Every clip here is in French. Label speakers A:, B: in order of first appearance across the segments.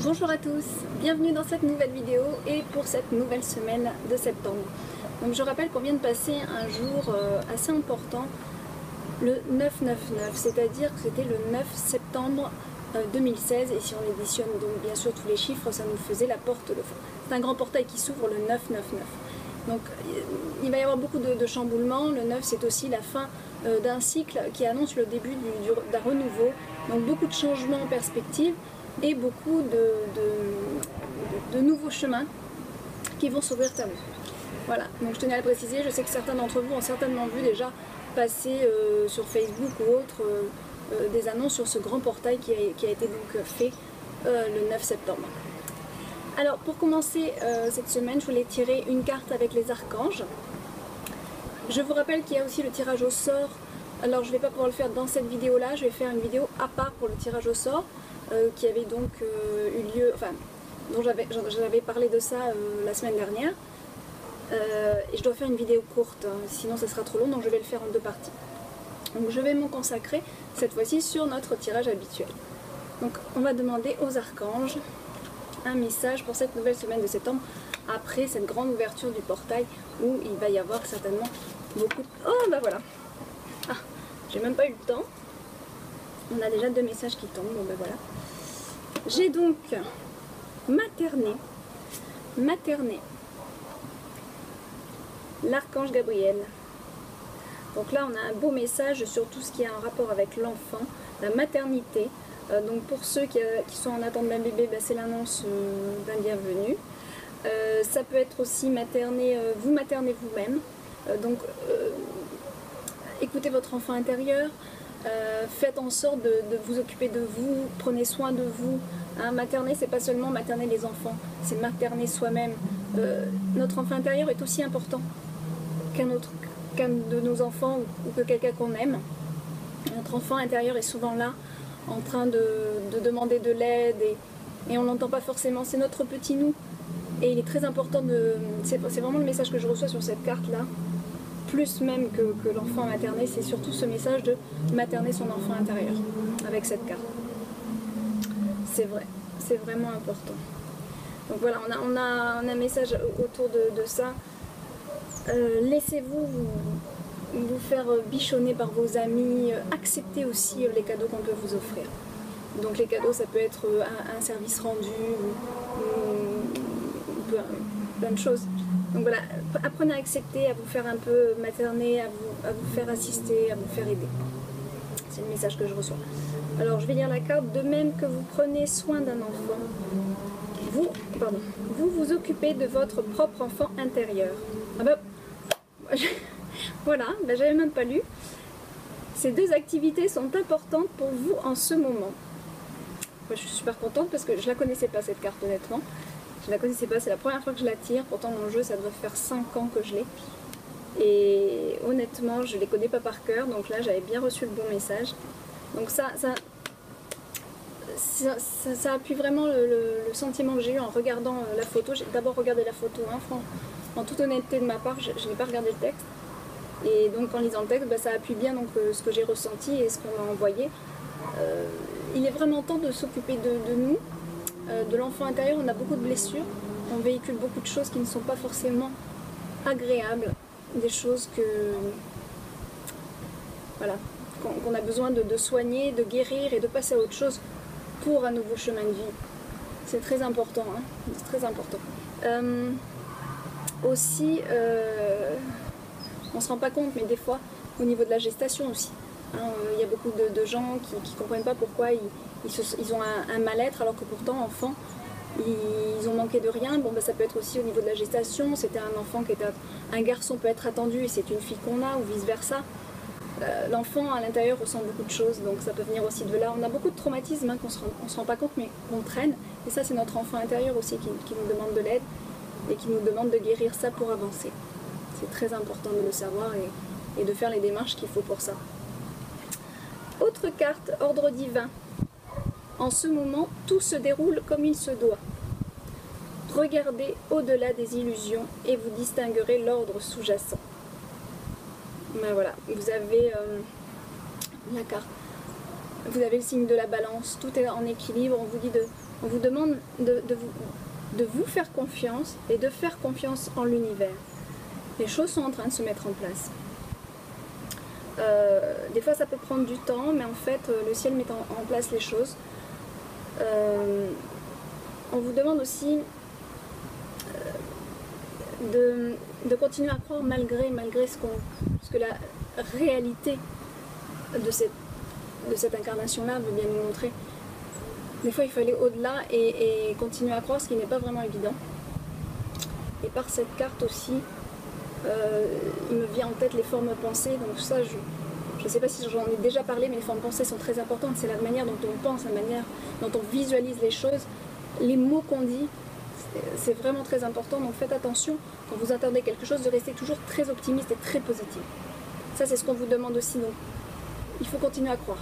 A: Bonjour à tous, bienvenue dans cette nouvelle vidéo et pour cette nouvelle semaine de septembre. Donc je rappelle qu'on vient de passer un jour assez important, le 9-9-9, c'est-à-dire que c'était le 9 septembre 2016 et si on additionne donc bien sûr tous les chiffres, ça nous faisait la porte de fin. C'est un grand portail qui s'ouvre le 9-9-9. Donc il va y avoir beaucoup de chamboulements. Le 9 c'est aussi la fin d'un cycle qui annonce le début d'un renouveau. Donc beaucoup de changements en perspective et beaucoup de nouveaux chemins qui vont s'ouvrir à vous. Voilà, donc je tenais à le préciser, je sais que certains d'entre vous ont certainement vu déjà passer sur Facebook ou autre des annonces sur ce grand portail qui a été donc fait le 9 septembre. Alors pour commencer cette semaine, je voulais tirer une carte avec les archanges. Je vous rappelle qu'il y a aussi le tirage au sort. Alors je ne vais pas pouvoir le faire dans cette vidéo là, je vais faire une vidéo à part pour le tirage au sort qui avait donc eu lieu, enfin dont j'avais parlé de ça la semaine dernière. Et je dois faire une vidéo courte, hein, sinon ça sera trop long, donc je vais le faire en deux parties. Donc je vais m'en consacrer cette fois-ci sur notre tirage habituel. Donc on va demander aux archanges un message pour cette nouvelle semaine de septembre, après cette grande ouverture du portail où il va y avoir certainement beaucoup de... Oh bah voilà. Ah, j'ai même pas eu le temps. On a déjà deux messages qui tombent, bon ben voilà. J'ai donc materné l'archange Gabriel. Donc là on a un beau message sur tout ce qui a un rapport avec l'enfant, la maternité. Donc pour ceux qui sont en attente d'un bébé, ben c'est l'annonce d'un bienvenu. Ça peut être aussi materner, vous maternez vous-même. Donc écoutez votre enfant intérieur. Faites en sorte de vous occuper de vous, prenez soin de vous. Hein, materner, c'est pas seulement materner les enfants, c'est materner soi-même. Notre enfant intérieur est aussi important qu'un de nos enfants ou que quelqu'un qu'on aime. Notre enfant intérieur est souvent là, en train de demander de l'aide et on l'entend pas forcément. C'est notre petit nous et il est très important de... C'est vraiment le message que je reçois sur cette carte là. Plus même que l'enfant materné, c'est surtout ce message de materner son enfant intérieur avec cette carte. C'est vrai, c'est vraiment important. Donc voilà, on a un message autour de ça. Laissez-vous vous faire bichonner par vos amis. Acceptez aussi les cadeaux qu'on peut vous offrir. Donc les cadeaux, ça peut être un service rendu ou plein de choses. Donc voilà, apprenez à accepter, à vous faire un peu materner, à vous faire assister, à vous faire aider. C'est le message que je reçois. Alors je vais lire la carte. De même que vous prenez soin d'un enfant, vous vous occupez de votre propre enfant intérieur. Ah bah, voilà, bah, j'avais même pas lu. Ces deux activités sont importantes pour vous en ce moment. Moi, je suis super contente parce que je la connaissais pas cette carte honnêtement. Je la connaissais pas, c'est la première fois que je la tire, pourtant mon jeu ça doit faire 5 ans que je l'ai. Et honnêtement je les connais pas par cœur, donc là j'avais bien reçu le bon message. Donc ça appuie vraiment le sentiment que j'ai eu en regardant la photo. J'ai d'abord regardé la photo, hein, en toute honnêteté de ma part, je n'ai pas regardé le texte. Et donc en lisant le texte, bah, ça appuie bien donc, ce que j'ai ressenti et ce qu'on m'a envoyé. Il est vraiment temps de s'occuper de nous. De l'enfant intérieur, on a beaucoup de blessures, on véhicule beaucoup de choses qui ne sont pas forcément agréables, des choses voilà, qu'on a besoin de soigner, de guérir et de passer à autre chose pour un nouveau chemin de vie. C'est très important, hein, c'est très important. Aussi, on ne se rend pas compte, mais des fois, au niveau de la gestation aussi, hein, il y a beaucoup de gens qui ne comprennent pas pourquoi ils ont un mal-être alors que pourtant enfant ils ont manqué de rien. Bon bah ça peut être aussi au niveau de la gestation, c'était un enfant qui était un garçon peut être attendu et c'est une fille qu'on a ou vice versa. L'enfant à l'intérieur ressent beaucoup de choses, donc ça peut venir aussi de là. On a beaucoup de traumatismes hein, qu'on se rend pas compte mais qu'on traîne, et ça c'est notre enfant intérieur aussi qui nous demande de l'aide et qui nous demande de guérir ça pour avancer. C'est très important de le savoir et de faire les démarches qu'il faut pour ça. Autre carte, ordre divin. En ce moment, tout se déroule comme il se doit. Regardez au-delà des illusions et vous distinguerez l'ordre sous-jacent. Ben voilà, vous avez la carte. vous avez le signe de la balance, tout est en équilibre, on vous demande de vous faire confiance et de faire confiance en l'univers. Les choses sont en train de se mettre en place. Des fois ça peut prendre du temps, mais en fait le ciel met en place les choses. On vous demande aussi de continuer à croire malgré ce que la réalité de cette incarnation-là veut bien nous montrer. Des fois il faut aller au-delà et continuer à croire, ce qui n'est pas vraiment évident. Et par cette carte aussi, il me vient en tête les formes pensées, donc ça je ne sais pas si j'en ai déjà parlé, mais les formes pensées sont très importantes, c'est la manière dont on pense, la manière dont on visualise les choses, les mots qu'on dit, c'est vraiment très important, donc faites attention quand vous entendez quelque chose de rester toujours très optimiste et très positif. Ça c'est ce qu'on vous demande aussi, donc il faut continuer à croire.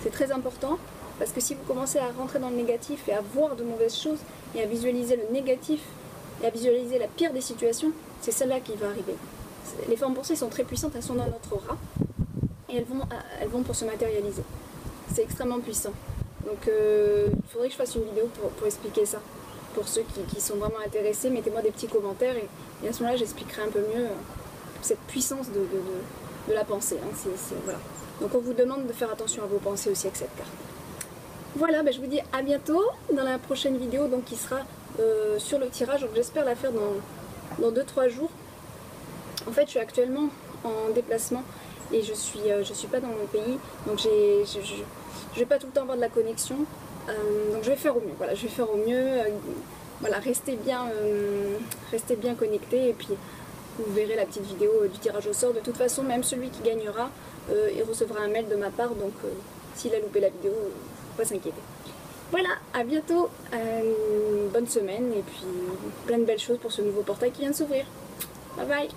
A: C'est très important, parce que si vous commencez à rentrer dans le négatif et à voir de mauvaises choses, et à visualiser le négatif, et à visualiser la pire des situations, c'est celle-là qui va arriver. Les formes pensées sont très puissantes, elles sont dans notre aura, et elles vont pour se matérialiser. C'est extrêmement puissant. Donc il faudrait que je fasse une vidéo pour expliquer ça. Pour ceux qui sont vraiment intéressés, mettez-moi des petits commentaires et à ce moment-là j'expliquerai un peu mieux cette puissance de la pensée. Hein. Voilà. Donc on vous demande de faire attention à vos pensées aussi avec cette carte. Voilà, je vous dis à bientôt dans la prochaine vidéo donc, qui sera sur le tirage. Donc j'espère la faire dans 2-3 jours. En fait je suis actuellement en déplacement et je suis pas dans mon pays, donc je vais pas tout le temps avoir de la connexion, donc je vais faire au mieux. Voilà, je vais faire au mieux. Voilà, restez bien connectés et puis vous verrez la petite vidéo du tirage au sort. De toute façon, même celui qui gagnera, il recevra un mail de ma part, donc s'il a loupé la vidéo, faut pas s'inquiéter. Voilà, à bientôt, bonne semaine et puis plein de belles choses pour ce nouveau portail qui vient de s'ouvrir. Bye bye.